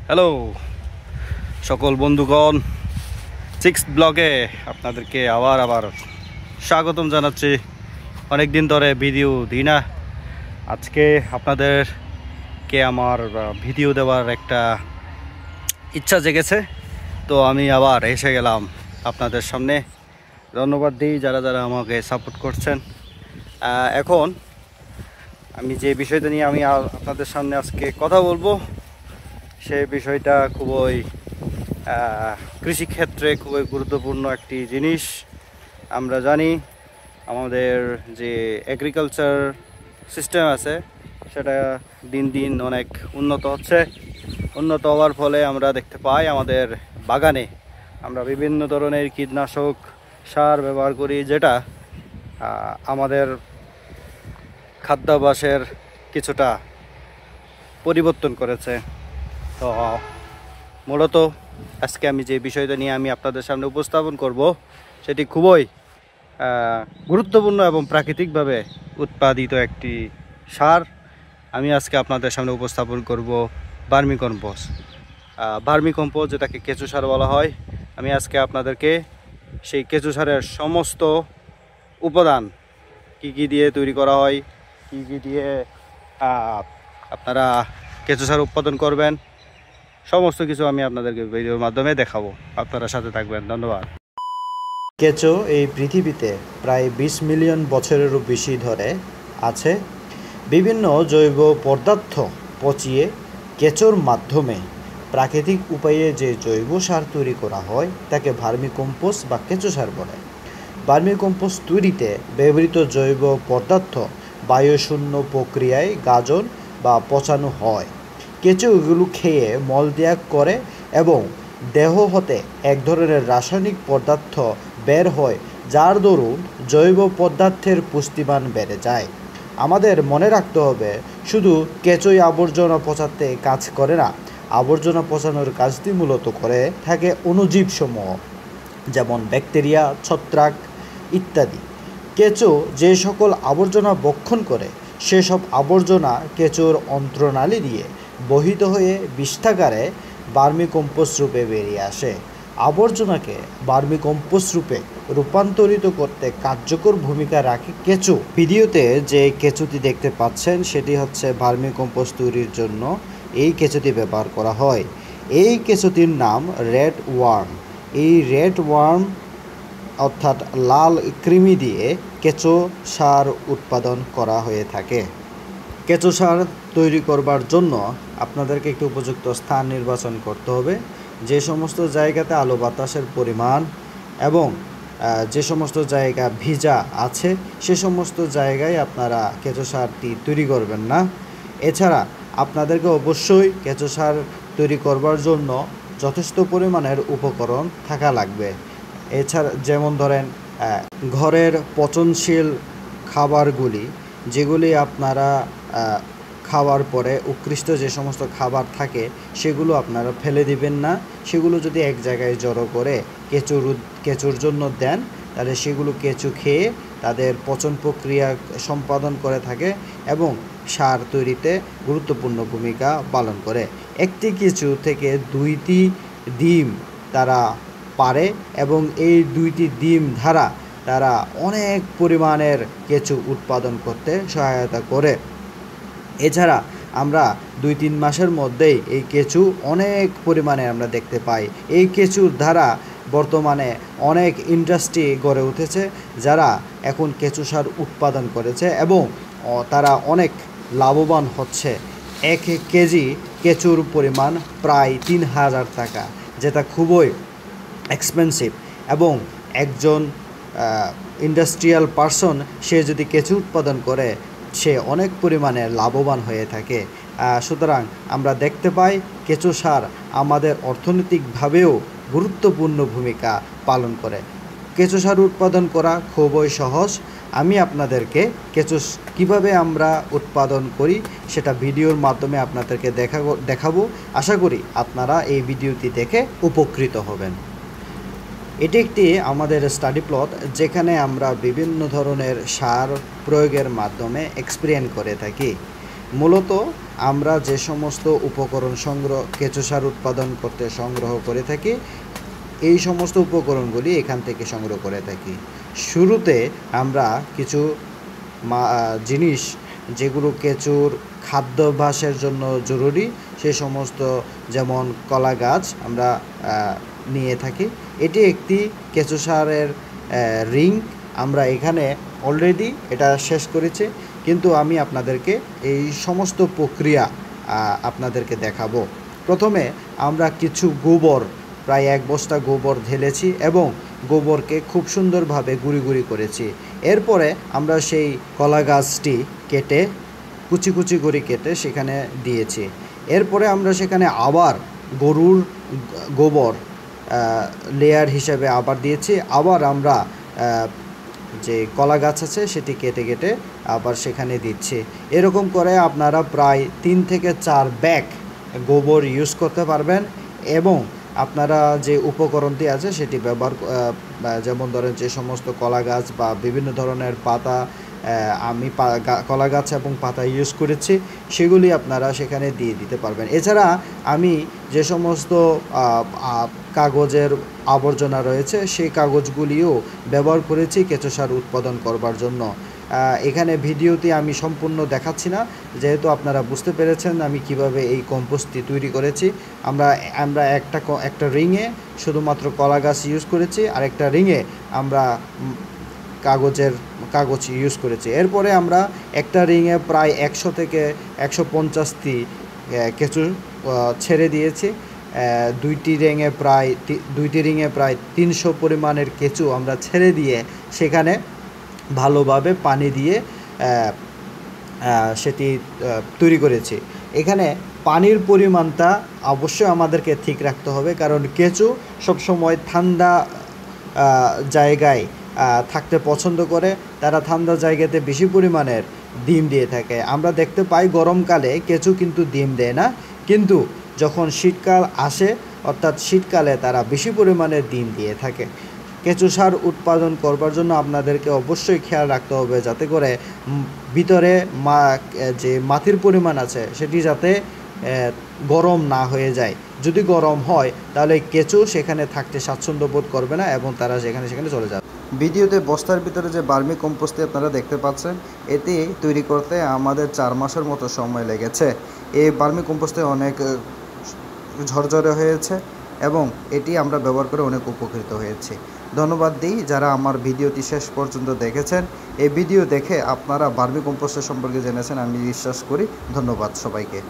Hello সকল বন্ধুগণ, six ব্লগে আপনাদেরকে আবার স্বাগতম জানাচ্ছি। অনেক দিন ধরে ভিডিও দিই না। আজকে আপনাদেরকে আমার ভিডিও দেওয়ার একটা ইচ্ছা জেগেছে, তো আমি আবার এসে গেলাম আপনাদের সামনে। ধন্যবাদ দিই যারা যারা আমাকে সাপোর্ট করছেন। এখন আমি যে বিষয়টা নিয়ে আমি আপনাদের সামনে আজকে কথা বলবো, সেই বিষয়টা খুবই কৃষিক্ষেত্রে খুবই গুরুত্বপূর্ণ একটি জিনিস। আমরা জানি আমাদের যে এগ্রিকালচার সিস্টেম আছে সেটা দিন দিন অনেক উন্নত হচ্ছে। উন্নত হওয়ার ফলে আমরা দেখতে পাই আমাদের বাগানে আমরা বিভিন্ন ধরনের কীটনাশক সার ব্যবহার করি, যেটা আমাদের খাদ্যাভ্যাসের কিছুটা পরিবর্তন করেছে। তো মূলত আজকে আমি যে বিষয়টা নিয়ে আমি আপনাদের সামনে উপস্থাপন করব সেটি খুবই গুরুত্বপূর্ণ এবং প্রাকৃতিকভাবে উৎপাদিত একটি সার। আমি আজকে আপনাদের সামনে উপস্থাপন করব ভার্মি কম্পোস্ট। ভার্মি কম্পোস্ট যেটাকে কেঁচো সার বলা হয়। আমি আজকে আপনাদেরকে সেই কেঁচো সারের সমস্ত উপাদান কি কি দিয়ে তৈরি করা হয়, কি কি দিয়ে আপনারা কেঁচো সার উৎপাদন করবেন, সমস্ত কিছু আমি আপনাদেরকে ভিডিওর মাধ্যমে দেখাবো। আপনারা সাথে থাকবেন। ধন্যবাদ। কেঁচো এই পৃথিবীতে প্রায় 20 মিলিয়ন বছরেরও বেশি ধরে আছে। বিভিন্ন জৈব পদার্থ পচিয়ে কেঁচোর মাধ্যমে প্রাকৃতিক উপায়ে যে জৈব সার তৈরি করা হয় তাকে ভার্মি কম্পোস্ট বা কেঁচো সার বলে। ভার্মি কম্পোস্ট তৈরিতে ব্যবহৃত জৈব পদার্থ বায়ুশূন্য প্রক্রিয়ায় গাজন বা পচানো হয়। কেঁচো এগুলো খেয়ে মলত্যাগ করে এবং দেহ হতে এক ধরনের রাসায়নিক পদার্থ বের হয়, যার দরুন জৈব পদার্থের পুষ্টিমান বেড়ে যায়। আমাদের মনে রাখতে হবে, শুধু কেঁচোই আবর্জনা পচাতে কাজ করে না, আবর্জনা পচানোর কাজটি মূলত করে থাকে অণুজীব সমূহ, যেমন ব্যাকটেরিয়া, ছত্রাক ইত্যাদি। কেঁচো যে সকল আবর্জনা বক্ষণ করে সেসব আবর্জনা কেঁচোর অন্ত্রনালী দিয়ে বহিত হয়ে বিষ্ঠাকারে ভার্মি কম্পোস্ট রূপে বেরিয়ে আসে। আবর্জনাকে ভার্মি কম্পোস্ট রূপে রূপান্তরিত করতে কার্যকর ভূমিকা রাখে কেঁচো। ভিডিওতে যে কেঁচোটি দেখতে পাচ্ছেন সেটি হচ্ছে ভার্মি কম্পোস্ট তৈরির জন্য এই কেঁচোটি ব্যবহার করা হয়। এই কেঁচোটির নাম রেড ওয়ার্ম। এই রেড ওয়ার্ম অর্থাৎ লাল কৃমি দিয়ে কেঁচো সার উৎপাদন করা হয়ে থাকে। কেঁচো সার তৈরি করবার জন্য আপনাদেরকে একটি উপযুক্ত স্থান নির্বাচন করতে হবে। যে সমস্ত জায়গাতে আলো বাতাসের পরিমাণ এবং যে সমস্ত জায়গা ভিজা আছে সে সমস্ত জায়গায় আপনারা কেঁচো সারটি তৈরি করবেন না। এছাড়া আপনাদেরকে অবশ্যই কেঁচো সার তৈরি করবার জন্য যথেষ্ট পরিমাণের উপকরণ থাকা লাগবে। এছাড়া যেমন ধরেন ঘরের পচনশীল খাবারগুলি, যেগুলি আপনারা খাওয়ার পরে উৎকৃষ্ট যে সমস্ত খাবার থাকে সেগুলো আপনারা ফেলে দিবেন না। সেগুলো যদি এক জায়গায় জড়ো করে কেঁচোর জন্য দেন, তাহলে সেগুলো কেঁচো খেয়ে তাদের পচন প্রক্রিয়া সম্পাদন করে থাকে এবং সার তৈরিতে গুরুত্বপূর্ণ ভূমিকা পালন করে। একটি কেঁচো থেকে 2টি ডিম তারা পারে এবং এই 2টি ডিম দ্বারা তারা অনেক পরিমাণের কেঁচো উৎপাদন করতে সহায়তা করে। এছাড়া আমরা 2-3 মাসের মধ্যেই এই কেঁচো অনেক পরিমাণে আমরা দেখতে পাই। এই কেঁচোর দ্বারা বর্তমানে অনেক ইন্ডাস্ট্রি গড়ে উঠেছে, যারা এখন কেঁচো সার উৎপাদন করেছে এবং তারা অনেক লাভবান হচ্ছে। 1 কেজি কেঁচোর পরিমাণ প্রায় 3000 টাকা, যেটা খুবই এক্সপেন্সিভ। এবং একজন ইন্ডাস্ট্রিয়াল পারসন সে যদি কেঁচো উৎপাদন করে সে অনেক পরিমাণে লাভবান হয়ে থাকে। সুতরাং আমরা দেখতে পাই কেঁচো সার আমাদের অর্থনৈতিকভাবেও গুরুত্বপূর্ণ ভূমিকা পালন করে। কেঁচো সার উৎপাদন করা খুবই সহজ। আমি আপনাদেরকে কেঁচো কীভাবে আমরা উৎপাদন করি সেটা ভিডিওর মাধ্যমে আপনাদেরকে দেখাবো। আশা করি আপনারা এই ভিডিওটি দেখে উপকৃত হবেন। এটি একটি আমাদের স্টাডি প্লট, যেখানে আমরা বিভিন্ন ধরনের সার প্রয়োগের মাধ্যমে এক্সপেরিমেন্ট করে থাকি। মূলত আমরা যে সমস্ত উপকরণ কেঁচো সার উৎপাদন করতে সংগ্রহ করে থাকি, এই সমস্ত উপকরণগুলি এখান থেকে সংগ্রহ করে থাকি। শুরুতে আমরা কিছু জিনিস যেগুলো কেঁচোর খাদ্যাভ্যাসের জন্য জরুরি সেই সমস্ত, যেমন কলা গাছ আমরা নিয়ে থাকি। এটি একটি কেঁচো সারের রিং। আমরা এখানে অলরেডি এটা শেষ করেছি, কিন্তু আমি আপনাদেরকে এই সমস্ত প্রক্রিয়া আপনাদেরকে দেখাবো। প্রথমে আমরা কিছু গোবর, প্রায় 1 বস্তা গোবর ঢেলেছি এবং গোবরকে খুব সুন্দরভাবে গুঁড়ি গুঁড়ি করেছি। এরপরে আমরা সেই কলা গাছটি কেটে কুচি কুচি করে কেটে সেখানে দিয়েছি। এরপরে আমরা সেখানে আবার গরুর গোবর লেয়ার হিসেবে আবার দিয়েছি। আবার আমরা যে কলা গাছ আছে সেটি কেটে কেটে আবার সেখানে দিচ্ছি। এরকম করে আপনারা প্রায় 3 থেকে 4 ব্যাগ গোবর ইউজ করতে পারবেন এবং আপনারা যে উপকরণটি আছে সেটি ব্যবহার, যেমন ধরেন যে সমস্ত কলা গাছ বা বিভিন্ন ধরনের পাতা, আমি কলা গাছ এবং পাতা ইউজ করেছি, সেগুলি আপনারা সেখানে দিয়ে দিতে পারবেন। এছাড়া আমি যে সমস্ত কাগজের আবর্জনা রয়েছে সেই কাগজগুলিও ব্যবহার করেছি কেঁচো সার উৎপাদন করবার জন্য। এখানে ভিডিওতে আমি সম্পূর্ণ দেখাচ্ছি না, যেহেতু আপনারা বুঝতে পেরেছেন আমি কিভাবে এই কম্পোস্টটি তৈরি করেছি। আমরা একটা রিংয়ে শুধুমাত্র কলা গাছ ইউজ করেছি, আর একটা রিংয়ে আমরা কাগজ ইউজ করেছি। এরপরে আমরা একটা রিংয়ে প্রায় 100 থেকে 150টি কেঁচো ছেড়ে দিয়েছি। দুইটি রিংয়ে প্রায় 300 পরিমাণের কেঁচো আমরা ছেড়ে দিয়ে সেখানে ভালোভাবে পানি দিয়ে সেটি তৈরি করেছি। এখানে পানির পরিমাণটা অবশ্যই আমাদেরকে ঠিক রাখতে হবে, কারণ কেঁচো সবসময় ঠান্ডা জায়গায় থাকতে পছন্দ করে। তারা ঠান্ডা জায়গাতে বেশি পরিমাণের ডিম দিয়ে থাকে। আমরা দেখতে পাই গরমকালে কেঁচো কিন্তু ডিম দেয় না, কিন্তু যখন শীতকাল আসে অর্থাৎ শীতকালে তারা বেশি পরিমাণে ডিম দিয়ে থাকে। কেঁচো সার উৎপাদন করবার জন্য আপনাদেরকে অবশ্যই খেয়াল রাখতে হবে যাতে করে ভিতরে যে মাটির পরিমাণ আছে সেটি যাতে গরম না হয়ে যায়। যদি গরম হয় তাহলে কেঁচো সেখানে থাকতে স্বাচ্ছন্দ্য বোধ করবে না এবং তারা সেখানে চলে যাবে। ভিডিওতে বস্তার ভিতরে যে বার্মি কম্পোস্টটি আপনারা দেখতে পাচ্ছেন, এটি তৈরি করতে আমাদের 4 মাসের মতো সময় লেগেছে। এই বার্মি কম্পোস্টে অনেক ঝরঝরে হয়েছে এবং এটি আমরা ব্যবহার করে অনেক উপকৃত হয়েছি। ধন্যবাদ দিই যারা আমার ভিডিওটি শেষ পর্যন্ত দেখেছেন। এই ভিডিও দেখে আপনারা বার্মি কম্পোস্টের সম্পর্কে জেনেছেন আমি বিশ্বাস করি। ধন্যবাদ সবাইকে।